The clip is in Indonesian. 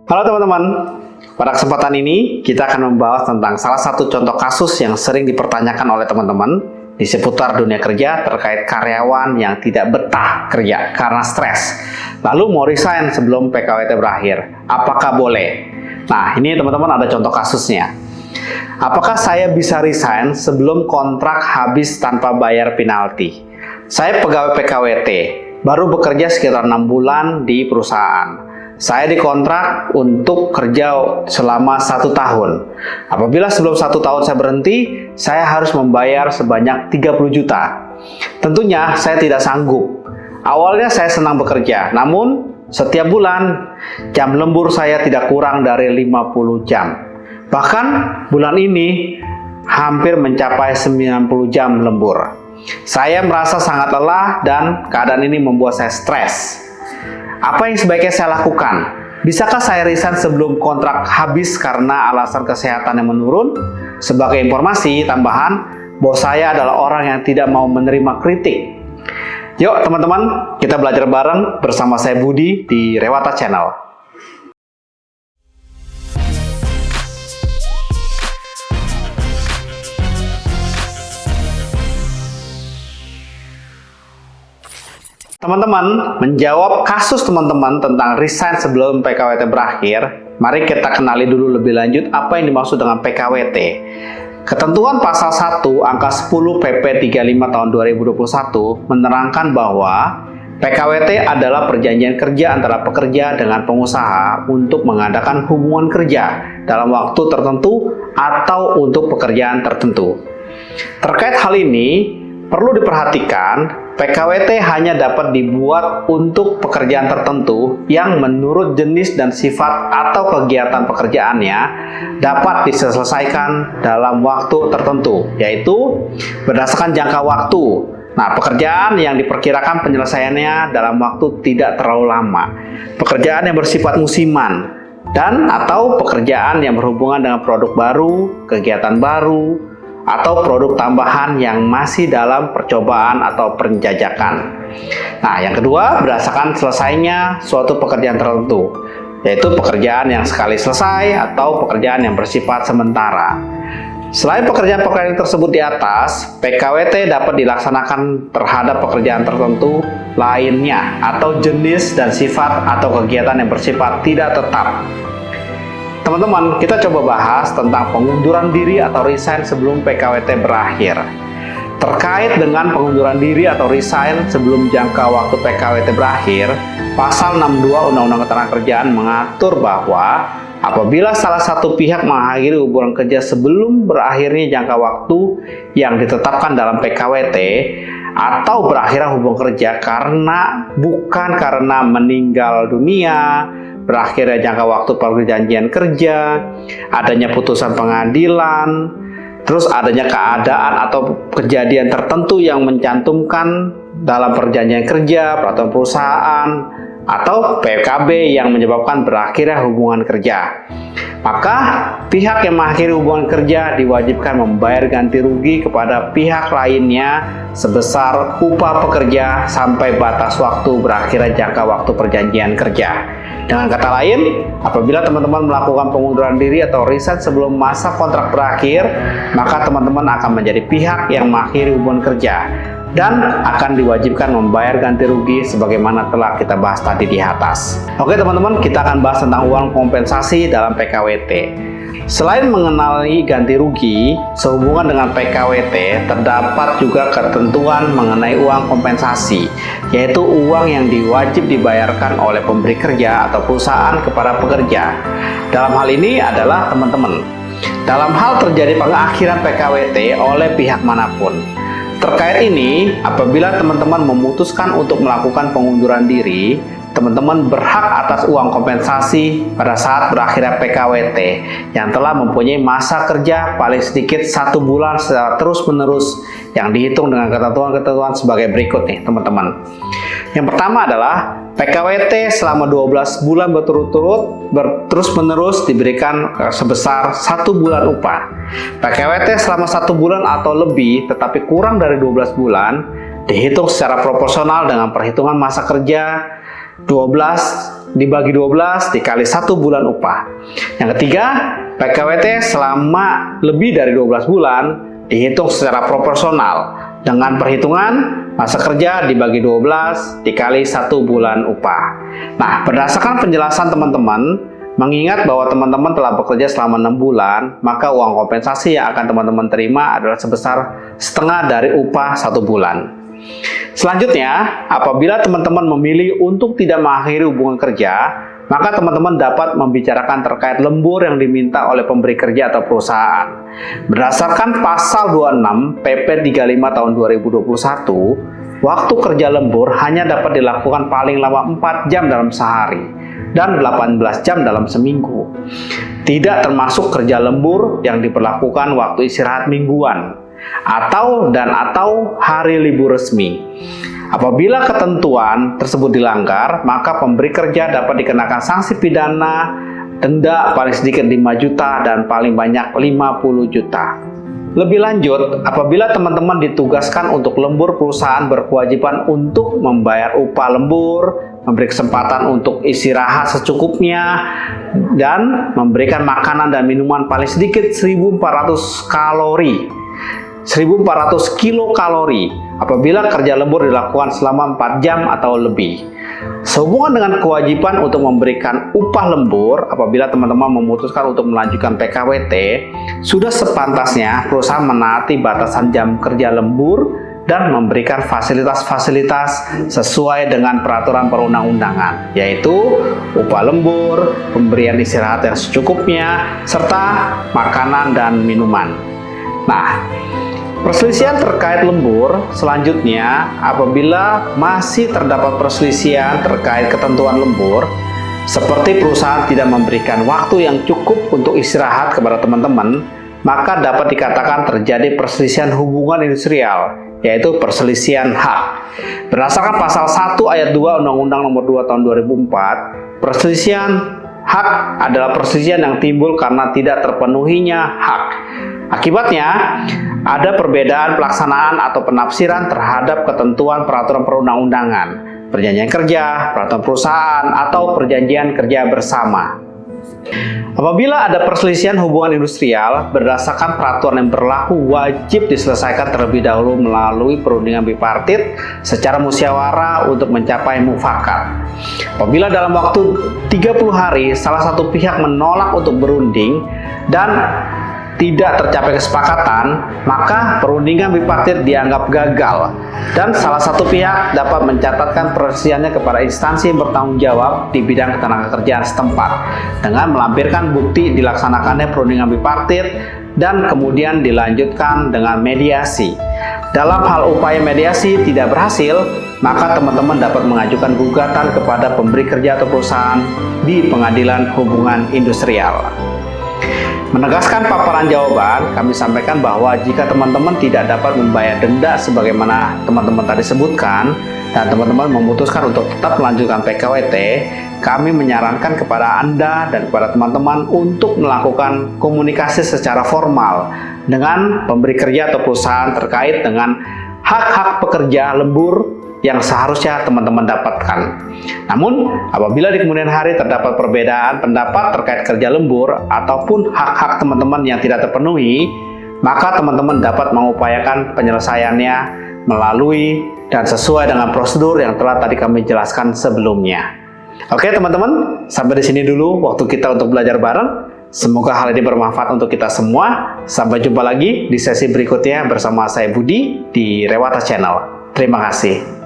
Halo teman-teman, pada kesempatan ini kita akan membahas tentang salah satu contoh kasus yang sering dipertanyakan oleh teman-teman di seputar dunia kerja terkait karyawan yang tidak betah kerja karena stres, lalu mau resign sebelum PKWT berakhir. Apakah boleh? Nah, ini teman-teman ada contoh kasusnya. Apakah saya bisa resign sebelum kontrak habis tanpa bayar penalti? Saya pegawai PKWT, baru bekerja sekitar 6 bulan di perusahaan. Saya dikontrak untuk kerja selama 1 tahun. Apabila sebelum 1 tahun saya berhenti, saya harus membayar sebanyak 30 juta. Tentunya saya tidak sanggup. Awalnya saya senang bekerja, namun setiap bulan jam lembur saya tidak kurang dari 50 jam. Bahkan bulan ini hampir mencapai 90 jam lembur. Saya merasa sangat lelah dan keadaan ini membuat saya stres. Apa yang sebaiknya saya lakukan? Bisakah saya resign sebelum kontrak habis karena alasan kesehatan yang menurun? Sebagai informasi tambahan, bos saya adalah orang yang tidak mau menerima kritik. Yuk teman-teman, kita belajar bareng bersama saya Budi di Rewata Channel. Teman-teman, menjawab kasus teman-teman tentang resign sebelum PKWT berakhir, mari kita kenali dulu lebih lanjut apa yang dimaksud dengan PKWT. Ketentuan pasal 1 angka 10 PP 35 tahun 2021 menerangkan bahwa PKWT adalah perjanjian kerja antara pekerja dengan pengusaha untuk mengadakan hubungan kerja dalam waktu tertentu atau untuk pekerjaan tertentu. Terkait hal ini, perlu diperhatikan, PKWT hanya dapat dibuat untuk pekerjaan tertentu yang menurut jenis dan sifat atau kegiatan pekerjaannya dapat diselesaikan dalam waktu tertentu, yaitu berdasarkan jangka waktu. Nah, pekerjaan yang diperkirakan penyelesaiannya dalam waktu tidak terlalu lama, pekerjaan yang bersifat musiman, dan atau pekerjaan yang berhubungan dengan produk baru, kegiatan baru, atau produk tambahan yang masih dalam percobaan atau penjajakan. Nah, yang kedua, berdasarkan selesainya suatu pekerjaan tertentu, yaitu pekerjaan yang sekali selesai atau pekerjaan yang bersifat sementara. Selain pekerjaan-pekerjaan tersebut di atas, PKWT dapat dilaksanakan terhadap pekerjaan tertentu lainnya atau jenis dan sifat atau kegiatan yang bersifat tidak tetap. Teman-teman, kita coba bahas tentang pengunduran diri atau resign sebelum PKWT berakhir. Terkait dengan pengunduran diri atau resign sebelum jangka waktu PKWT berakhir, Pasal 62 Undang-Undang Ketenagakerjaan mengatur bahwa apabila salah satu pihak mengakhiri hubungan kerja sebelum berakhirnya jangka waktu yang ditetapkan dalam PKWT atau berakhirnya hubungan kerja bukan karena meninggal dunia, berakhirnya jangka waktu perjanjian kerja, adanya putusan pengadilan, terus adanya keadaan atau kejadian tertentu yang mencantumkan dalam perjanjian kerja, peraturan perusahaan, atau PKB yang menyebabkan berakhirnya hubungan kerja. Maka pihak yang mengakhiri hubungan kerja diwajibkan membayar ganti rugi kepada pihak lainnya sebesar upah pekerja sampai batas waktu berakhirnya jangka waktu perjanjian kerja. Dengan kata lain, apabila teman-teman melakukan pengunduran diri atau resign sebelum masa kontrak berakhir, maka teman-teman akan menjadi pihak yang mengakhiri hubungan kerja dan akan diwajibkan membayar ganti rugi sebagaimana telah kita bahas tadi di atas. Oke teman-teman, kita akan bahas tentang uang kompensasi dalam PKWT. Selain mengenali ganti rugi, sehubungan dengan PKWT terdapat juga ketentuan mengenai uang kompensasi, yaitu uang yang diwajib dibayarkan oleh pemberi kerja atau perusahaan kepada pekerja. Dalam hal ini adalah teman-teman, dalam hal terjadi pengakhiran PKWT oleh pihak manapun. Terkait ini, apabila teman-teman memutuskan untuk melakukan pengunduran diri, teman-teman berhak atas uang kompensasi pada saat berakhirnya PKWT yang telah mempunyai masa kerja paling sedikit 1 bulan secara terus-menerus yang dihitung dengan ketentuan-ketentuan sebagai berikut nih teman-teman. Yang pertama adalah PKWT selama 12 bulan berturut-turut terus-menerus diberikan sebesar 1 bulan upah. PKWT selama 1 bulan atau lebih tetapi kurang dari 12 bulan dihitung secara proporsional dengan perhitungan masa kerja 12 dibagi 12 dikali 1 bulan upah. Yang ketiga, PKWT selama lebih dari 12 bulan dihitung secara proporsional dengan perhitungan masa kerja dibagi 12 dikali 1 bulan upah. Nah, berdasarkan penjelasan teman-teman, mengingat bahwa teman-teman telah bekerja selama 6 bulan, maka uang kompensasi yang akan teman-teman terima adalah sebesar setengah dari upah 1 bulan. Selanjutnya, apabila teman-teman memilih untuk tidak mengakhiri hubungan kerja, maka teman-teman dapat membicarakan terkait lembur yang diminta oleh pemberi kerja atau perusahaan. Berdasarkan pasal 26 PP 35 tahun 2021, waktu kerja lembur hanya dapat dilakukan paling lama 4 jam dalam sehari dan 18 jam dalam seminggu. Tidak termasuk kerja lembur yang diperlakukan waktu istirahat mingguan atau hari libur resmi. Apabila ketentuan tersebut dilanggar, maka pemberi kerja dapat dikenakan sanksi pidana, denda paling sedikit 5 juta dan paling banyak 50 juta. Lebih lanjut, apabila teman-teman ditugaskan untuk lembur, perusahaan berkewajiban untuk membayar upah lembur, memberi kesempatan untuk istirahat secukupnya, dan memberikan makanan dan minuman paling sedikit 1.400 kalori. 1.400 kilokalori apabila kerja lembur dilakukan selama 4 jam atau lebih. Sehubungan dengan kewajiban untuk memberikan upah lembur, apabila teman-teman memutuskan untuk melanjutkan PKWT, sudah sepantasnya perusahaan menaati batasan jam kerja lembur dan memberikan fasilitas-fasilitas sesuai dengan peraturan perundang-undangan, yaitu upah lembur, pemberian istirahat yang secukupnya, serta makanan dan minuman. Nah, perselisihan terkait lembur selanjutnya, apabila masih terdapat perselisihan terkait ketentuan lembur, seperti perusahaan tidak memberikan waktu yang cukup untuk istirahat kepada teman-teman, maka dapat dikatakan terjadi perselisihan hubungan industrial, yaitu perselisihan hak. Berdasarkan pasal 1 ayat 2 Undang-Undang Nomor 2 Tahun 2004, perselisihan hak adalah perselisihan yang timbul karena tidak terpenuhinya hak. Akibatnya, ada perbedaan pelaksanaan atau penafsiran terhadap ketentuan peraturan perundang-undangan, perjanjian kerja, peraturan perusahaan, atau perjanjian kerja bersama. Apabila ada perselisihan hubungan industrial, berdasarkan peraturan yang berlaku wajib diselesaikan terlebih dahulu melalui perundingan bipartit secara musyawarah untuk mencapai mufakat. Apabila dalam waktu 30 hari salah satu pihak menolak untuk berunding dan tidak tercapai kesepakatan, maka perundingan bipartit dianggap gagal dan salah satu pihak dapat mencatatkan perselisihannya kepada instansi yang bertanggung jawab di bidang ketenagakerjaan setempat dengan melampirkan bukti dilaksanakannya perundingan bipartit dan kemudian dilanjutkan dengan mediasi. Dalam hal upaya mediasi tidak berhasil, maka teman-teman dapat mengajukan gugatan kepada pemberi kerja atau perusahaan di Pengadilan Hubungan Industrial. Menegaskan paparan jawaban, kami sampaikan bahwa jika teman-teman tidak dapat membayar denda sebagaimana teman-teman tadi sebutkan, dan teman-teman memutuskan untuk tetap melanjutkan PKWT, kami menyarankan kepada Anda dan kepada teman-teman untuk melakukan komunikasi secara formal dengan pemberi kerja atau perusahaan terkait dengan hak-hak pekerja lembur yang seharusnya teman-teman dapatkan. Namun, apabila di kemudian hari terdapat perbedaan pendapat terkait kerja lembur ataupun hak-hak teman-teman yang tidak terpenuhi, maka teman-teman dapat mengupayakan penyelesaiannya melalui dan sesuai dengan prosedur yang telah tadi kami jelaskan sebelumnya. Oke teman-teman, sampai di sini dulu waktu kita untuk belajar bareng. Semoga hal ini bermanfaat untuk kita semua. Sampai jumpa lagi di sesi berikutnya bersama saya Budi di Rewata Channel. Terima kasih.